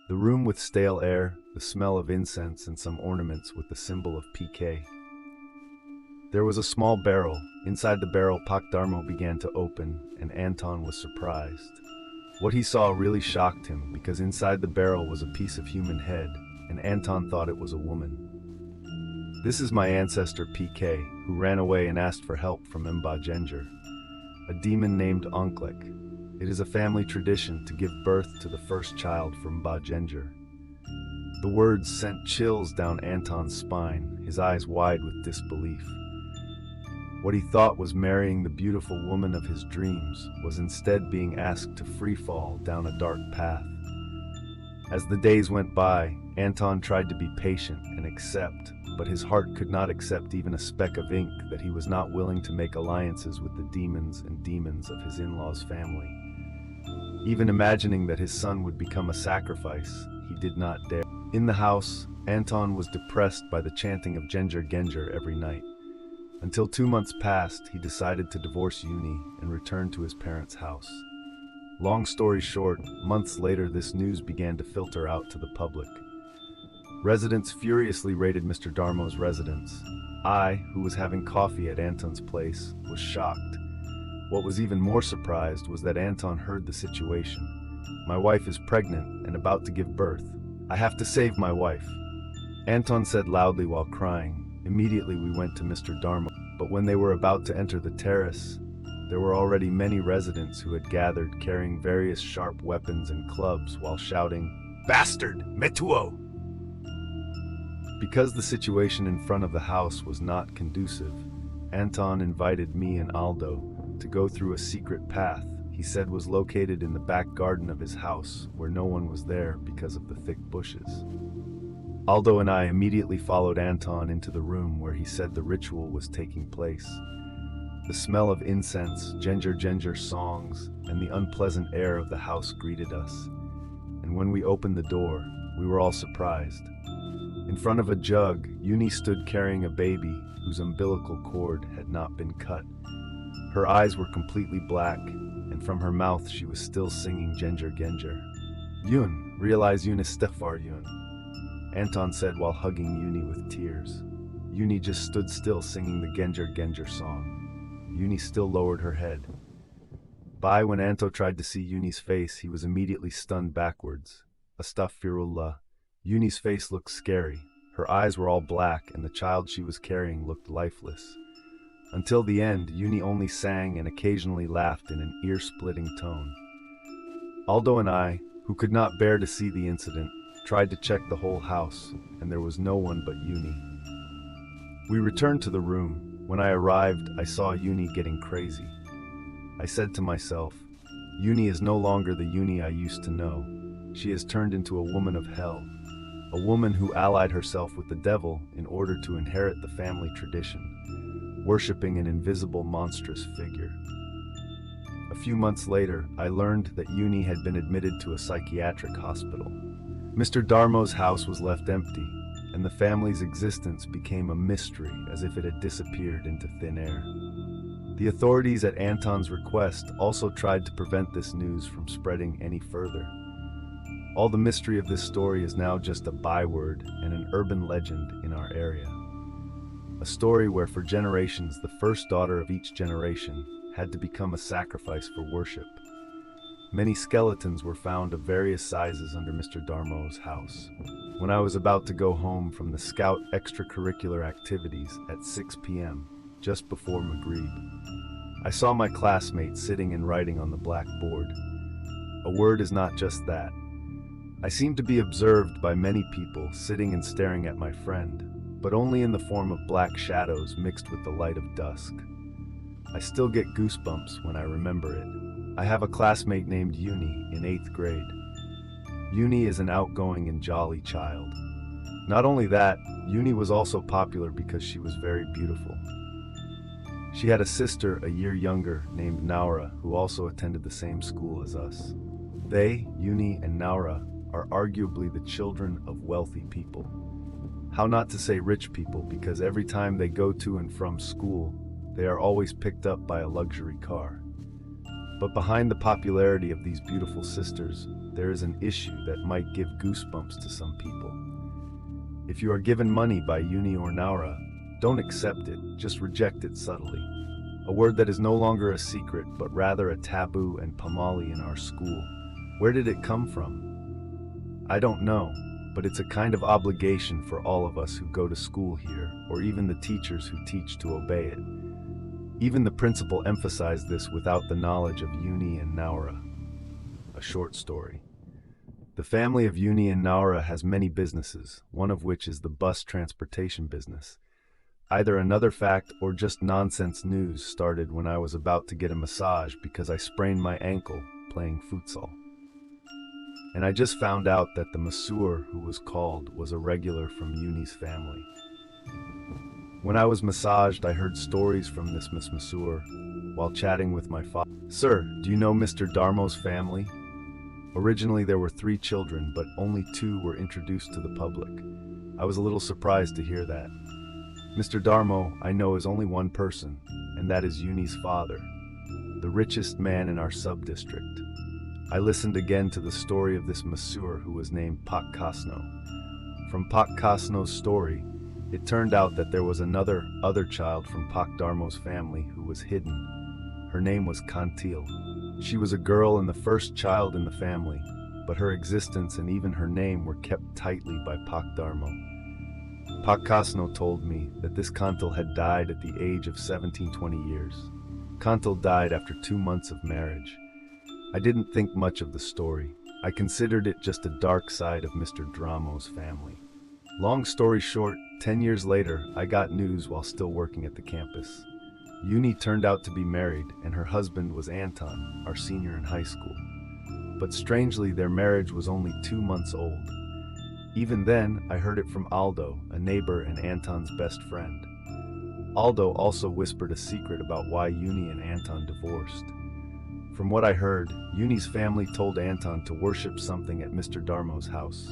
The room with stale air, the smell of incense, and some ornaments with the symbol of PK. There was a small barrel. Inside the barrel, Pakdarmo began to open, and Anton was surprised. What he saw really shocked him, because inside the barrel was a piece of human head, and Anton thought it was a woman. This is my ancestor PK, who ran away and asked for help from Mba a demon named Onklek. It is a family tradition to give birth to the first child from Mba. The words sent chills down Anton's spine, his eyes wide with disbelief. What he thought was marrying the beautiful woman of his dreams was instead being asked to freefall down a dark path. As the days went by, Anton tried to be patient and accept, but his heart could not accept even a speck of ink that he was not willing to make alliances with the demons and demons of his in-laws' family. Even imagining that his son would become a sacrifice, he did not dare. In the house, Anton was depressed by the chanting of Genjer every night. Until 2 months passed, he decided to divorce Uni and return to his parents' house. Long story short, months later this news began to filter out to the public. Residents furiously raided Mr. Darmo's residence. I, who was having coffee at Anton's place, was shocked. What was even more surprised was that Anton heard the situation. My wife is pregnant and about to give birth. I have to save my wife, Anton said loudly while crying. Immediately we went to Mr. Darmo, but when they were about to enter the terrace, there were already many residents who had gathered carrying various sharp weapons and clubs while shouting, "Bastard! Metuo!" Because the situation in front of the house was not conducive, Anton invited me and Aldo to go through a secret path he said was located in the back garden of his house where no one was there because of the thick bushes. Aldo and I immediately followed Anton into the room where he said the ritual was taking place. The smell of incense, Genjer songs, and the unpleasant air of the house greeted us. And when we opened the door, we were all surprised. In front of a jug, Uni stood carrying a baby whose umbilical cord had not been cut. Her eyes were completely black, and from her mouth she was still singing Genjer. Yun, realize Yun is Stefar Yun, Anton said while hugging Uni with tears. Uni just stood still singing the Genjer song. Uni still lowered her head. When Anto tried to see Uni's face, he was immediately stunned backwards. Astaghfirullah. Uni's face looked scary. Her eyes were all black and the child she was carrying looked lifeless. Until the end, Uni only sang and occasionally laughed in an ear-splitting tone. Aldo and I, who could not bear to see the incident, tried to check the whole house, and there was no one but Uni. We returned to the room. When I arrived, I saw Uni getting crazy. I said to myself, Uni is no longer the Uni I used to know. She has turned into a woman of hell, a woman who allied herself with the devil in order to inherit the family tradition, worshipping an invisible monstrous figure. A few months later, I learned that Uni had been admitted to a psychiatric hospital. Mr. Darmo's house was left empty, and the family's existence became a mystery as if it had disappeared into thin air. The authorities at Anton's request also tried to prevent this news from spreading any further. All the mystery of this story is now just a byword and an urban legend in our area. A story where for generations the first daughter of each generation had to become a sacrifice for worship. Many skeletons were found of various sizes under Mr. Darmo's house. When I was about to go home from the Scout extracurricular activities at 6 p.m., just before Maghrib, I saw my classmate sitting and writing on the blackboard. A word is not just that. I seemed to be observed by many people sitting and staring at my friend, but only in the form of black shadows mixed with the light of dusk. I still get goosebumps when I remember it. I have a classmate named Uni in 8th grade. Uni is an outgoing and jolly child. Not only that, Uni was also popular because she was very beautiful. She had a sister a year younger named Naura who also attended the same school as us. They, Uni and Naura, are arguably the children of wealthy people. How not to say rich people, because every time they go to and from school, they are always picked up by a luxury car. But behind the popularity of these beautiful sisters there is an issue that might give goosebumps to some people. If you are given money by Uni or Naura, don't accept it, just reject it subtly. A word that is no longer a secret, but rather a taboo and pamali in our school. Where did it come from? I don't know, but it's a kind of obligation for all of us who go to school here, or even the teachers who teach to obey it. Even the principal emphasized this without the knowledge of Uni and Naura. A short story. The family of Uni and Naura has many businesses, one of which is the bus transportation business. Either another fact or just nonsense news started when I was about to get a massage because I sprained my ankle playing futsal. And I just found out that the masseur who was called was a regular from Uni's family. When I was massaged, I heard stories from this Miss Masseur while chatting with my father. Sir, do you know Mr. Darmo's family? Originally there were 3 children, but only 2 were introduced to the public. I was a little surprised to hear that. Mr. Darmo, I know, is only one person, and that is Uni's father, the richest man in our sub-district. I listened again to the story of this masseur who was named Pak Kasno. From Pak Kasno's story, it turned out that there was another child from Pak Darmo's family who was hidden. Her name was Kantil. She was a girl and the first child in the family, but her existence and even her name were kept tightly by Pak Darmo. Pak Kasno told me that this Kantil had died at the age of 17-20 years. Kantil died after 2 months of marriage. I didn't think much of the story. I considered it just a dark side of Mr. Darmo's family. Long story short, 10 years later, I got news while still working at the campus. Uni turned out to be married, and her husband was Anton, our senior in high school. But strangely, their marriage was only 2 months old. Even then, I heard it from Aldo, a neighbor and Anton's best friend. Aldo also whispered a secret about why Uni and Anton divorced. From what I heard, Uni's family told Anton to worship something at Mr. Darmo's house.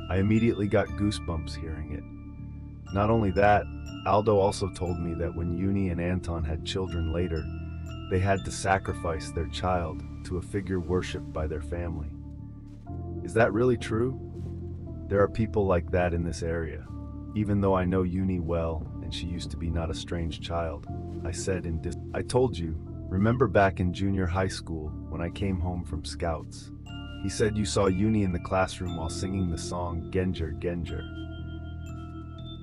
I immediately got goosebumps hearing it. Not only that, Aldo also told me that when Uni and Anton had children later, they had to sacrifice their child to a figure worshipped by their family. Is that really true? There are people like that in this area. Even though I know Uni well, and she used to be not a strange child, I said I told you, remember back in junior high school when I came home from Scouts? He said you saw Uni in the classroom while singing the song Genjer Genjer.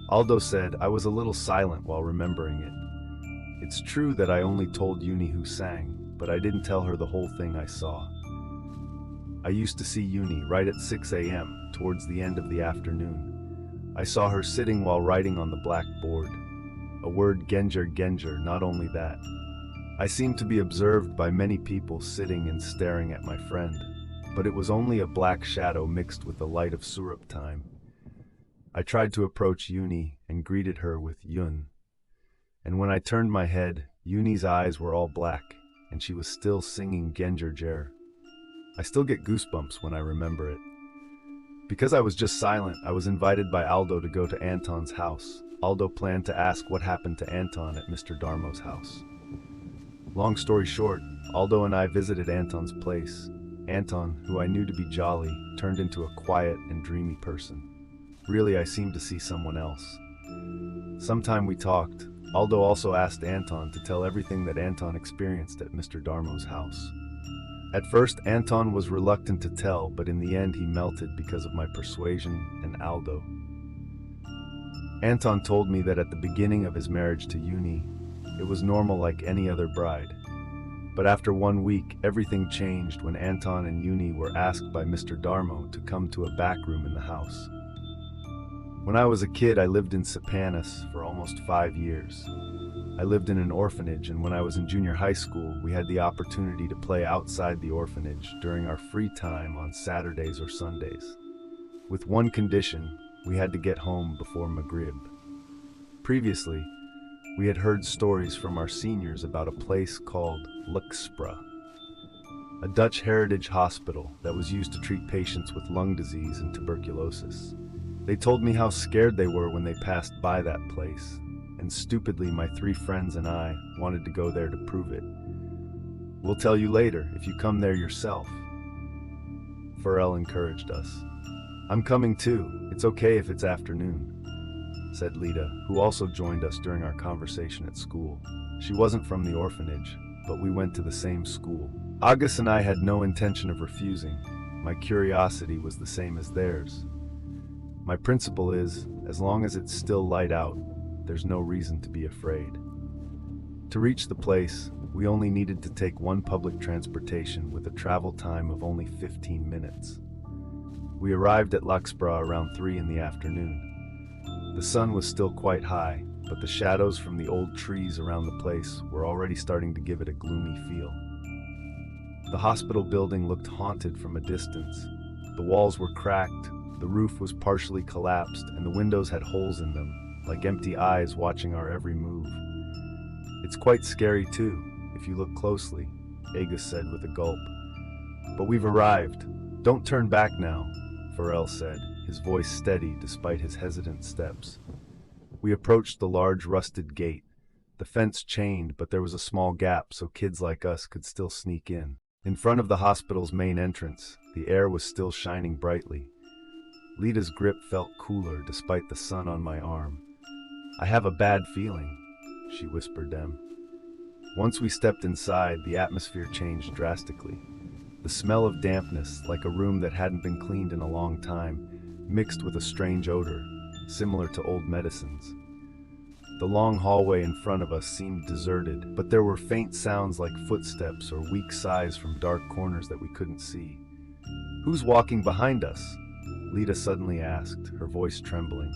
Aldo said I was a little silent while remembering it. It's true that I only told Uni who sang, but I didn't tell her the whole thing I saw. I used to see Uni right at 6 a.m. towards the end of the afternoon. I saw her sitting while writing on the blackboard. A word Genjer Genjer, not only that. I seemed to be observed by many people sitting and staring at my friend, but it was only a black shadow mixed with the light of syrup time. I tried to approach Uni and greeted her with Yun. And when I turned my head, Uni's eyes were all black, and she was still singing Genjer Jer. I still get goosebumps when I remember it. Because I was just silent, I was invited by Aldo to go to Anton's house. Aldo planned to ask what happened to Anton at Mr. Darmo's house. Long story short, Aldo and I visited Anton's place. Anton, who I knew to be jolly, turned into a quiet and dreamy person. Really, I seemed to see someone else. Sometime we talked. Aldo also asked Anton to tell everything that Anton experienced at Mr. Darmo's house. At first, Anton was reluctant to tell, but in the end he melted because of my persuasion and Aldo. Anton told me that at the beginning of his marriage to Uni, it was normal like any other bride. But after 1 week, everything changed when Anton and Uni were asked by Mr. Darmo to come to a back room in the house. When I was a kid, I lived in Sapanis for almost 5 years. I lived in an orphanage, and when I was in junior high school, we had the opportunity to play outside the orphanage during our free time on Saturdays or Sundays. With one condition, we had to get home before Maghrib. Previously, we had heard stories from our seniors about a place called Luxpra, a Dutch heritage hospital that was used to treat patients with lung disease and tuberculosis. They told me how scared they were when they passed by that place, and stupidly my 3 friends and I wanted to go there to prove it. We'll tell you later if you come there yourself. Pharrell encouraged us. I'm coming too. It's okay if it's afternoon, said Lita, who also joined us during our conversation at school. She wasn't from the orphanage, but we went to the same school. August and I had no intention of refusing. My curiosity was the same as theirs. My principle is, as long as it's still light out, there's no reason to be afraid. To reach the place, we only needed to take one public transportation with a travel time of only 15 minutes. We arrived at Larkspur around 3 in the afternoon. The sun was still quite high, but the shadows from the old trees around the place were already starting to give it a gloomy feel. The hospital building looked haunted from a distance. The walls were cracked, the roof was partially collapsed, and the windows had holes in them, like empty eyes watching our every move. It's quite scary too, if you look closely, Agus said with a gulp. But we've arrived. Don't turn back now, Pharrell said, his voice steady despite his hesitant steps. We approached the large rusted gate. The fence chained, but there was a small gap so kids like us could still sneak in. In front of the hospital's main entrance, the air was still shining brightly. Lita's grip felt cooler despite the sun on my arm. I have a bad feeling, she whispered them. Once we stepped inside, the atmosphere changed drastically. The smell of dampness, like a room that hadn't been cleaned in a long time, mixed with a strange odor, similar to old medicines. The long hallway in front of us seemed deserted, but there were faint sounds like footsteps or weak sighs from dark corners that we couldn't see. Who's walking behind us? Lita suddenly asked, her voice trembling.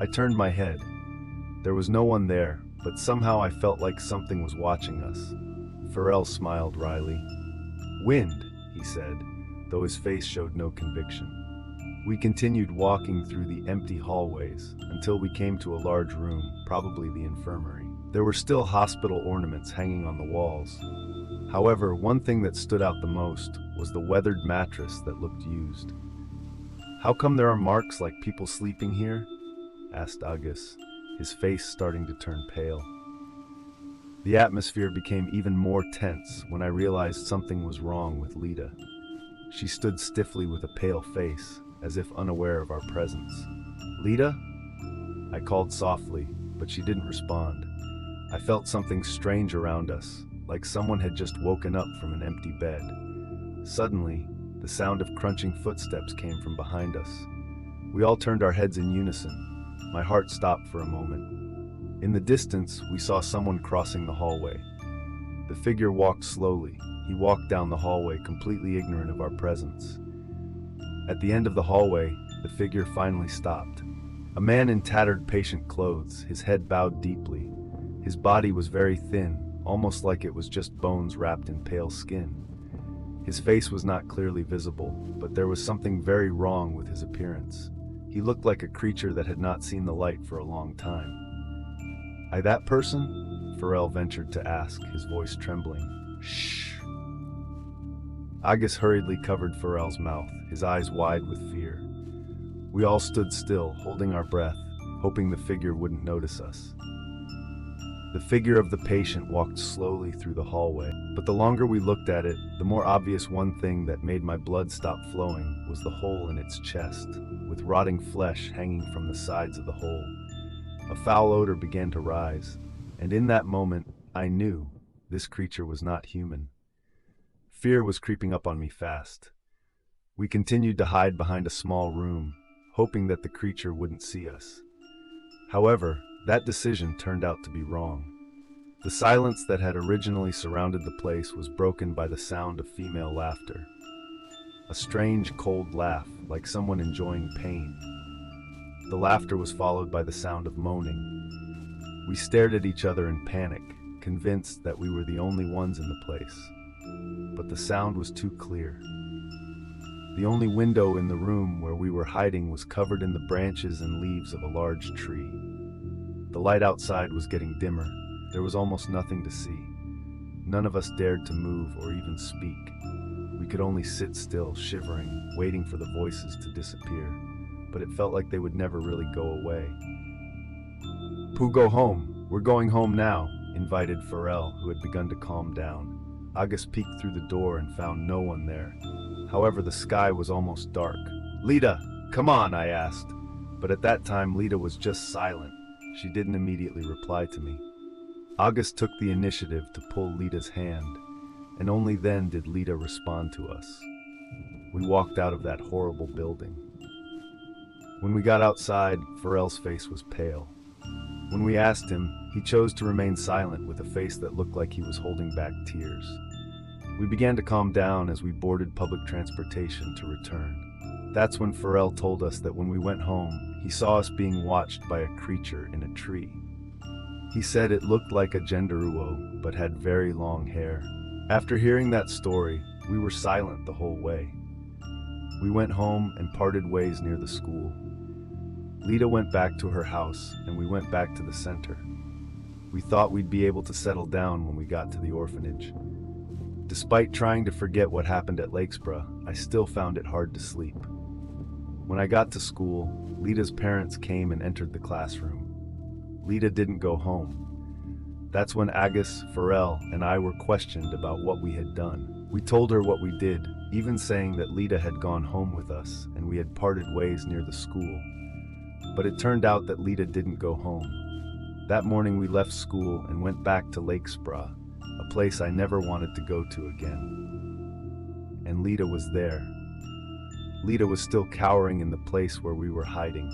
I turned my head. There was no one there, but somehow I felt like something was watching us. Pharrell smiled wryly. Wind, he said, though his face showed no conviction. We continued walking through the empty hallways until we came to a large room, probably the infirmary. There were still hospital ornaments hanging on the walls. However, one thing that stood out the most was the weathered mattress that looked used. How come there are marks like people sleeping here? Asked August, his face starting to turn pale. The atmosphere became even more tense when I realized something was wrong with Lita. She stood stiffly with a pale face, as if unaware of our presence. Lita? I called softly, but she didn't respond. I felt something strange around us, like someone had just woken up from an empty bed. Suddenly, the sound of crunching footsteps came from behind us. We all turned our heads in unison. My heart stopped for a moment. In the distance, we saw someone crossing the hallway. The figure walked slowly. He walked down the hallway, completely ignorant of our presence. At the end of the hallway, the figure finally stopped. A man in tattered patient clothes, his head bowed deeply. His body was very thin, almost like it was just bones wrapped in pale skin. His face was not clearly visible, but there was something very wrong with his appearance. He looked like a creature that had not seen the light for a long time. "I that person?" Pharrell ventured to ask, his voice trembling. "Shh." Agus hurriedly covered Pharrell's mouth, his eyes wide with fear. We all stood still, holding our breath, hoping the figure wouldn't notice us. The figure of the patient walked slowly through the hallway, but the longer we looked at it, the more obvious one thing that made my blood stop flowing was the hole in its chest, with rotting flesh hanging from the sides of the hole. A foul odor began to rise, and in that moment, I knew this creature was not human. Fear was creeping up on me fast. We continued to hide behind a small room, hoping that the creature wouldn't see us. However, that decision turned out to be wrong. The silence that had originally surrounded the place was broken by the sound of female laughter. A strange, cold laugh, like someone enjoying pain. The laughter was followed by the sound of moaning. We stared at each other in panic, convinced that we were the only ones in the place. But the sound was too clear. The only window in the room where we were hiding was covered in the branches and leaves of a large tree. The light outside was getting dimmer. There was almost nothing to see. None of us dared to move or even speak. We could only sit still, shivering, waiting for the voices to disappear. But it felt like they would never really go away. "Pooh, go home. We're going home now," invited Pharrell, who had begun to calm down. August peeked through the door and found no one there. However, the sky was almost dark. "Lita, come on," I asked. But at that time, Lita was just silent. She didn't immediately reply to me. August took the initiative to pull Lita's hand, and only then did Lita respond to us. We walked out of that horrible building. When we got outside, Pharrell's face was pale. When we asked him, he chose to remain silent with a face that looked like he was holding back tears. We began to calm down as we boarded public transportation to return. That's when Pharrell told us that when we went home, he saw us being watched by a creature in a tree. He said it looked like a genderuwo, but had very long hair. After hearing that story, we were silent the whole way. We went home and parted ways near the school. Lita went back to her house, and we went back to the center. We thought we'd be able to settle down when we got to the orphanage. Despite trying to forget what happened at Lakesborough, I still found it hard to sleep. When I got to school, Lita's parents came and entered the classroom. Lita didn't go home. That's when Agus, Pharrell, and I were questioned about what we had done. We told her what we did, even saying that Lita had gone home with us and we had parted ways near the school. But it turned out that Lita didn't go home. That morning we left school and went back to Lakesborough, a place I never wanted to go to again. And Lita was there. Lita was still cowering in the place where we were hiding.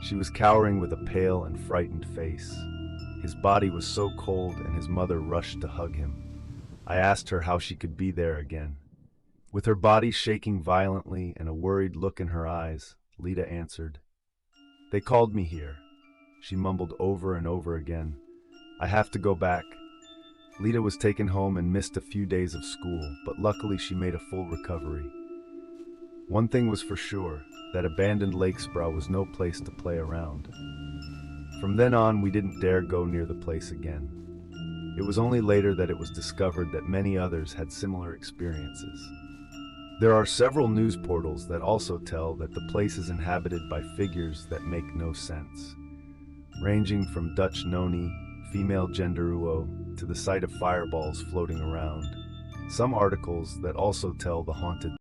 She was cowering with a pale and frightened face. His body was so cold and his mother rushed to hug him. I asked her how she could be there again. With her body shaking violently and a worried look in her eyes, Lita answered, "They called me here." She mumbled over and over again, "I have to go back." Lita was taken home and missed a few days of school, but luckily she made a full recovery. One thing was for sure, that abandoned Lakesborough was no place to play around. From then on, we didn't dare go near the place again. It was only later that it was discovered that many others had similar experiences. There are several news portals that also tell that the place is inhabited by figures that make no sense, ranging from Dutch noni, female genderuwo, to the sight of fireballs floating around. Some articles that also tell the haunted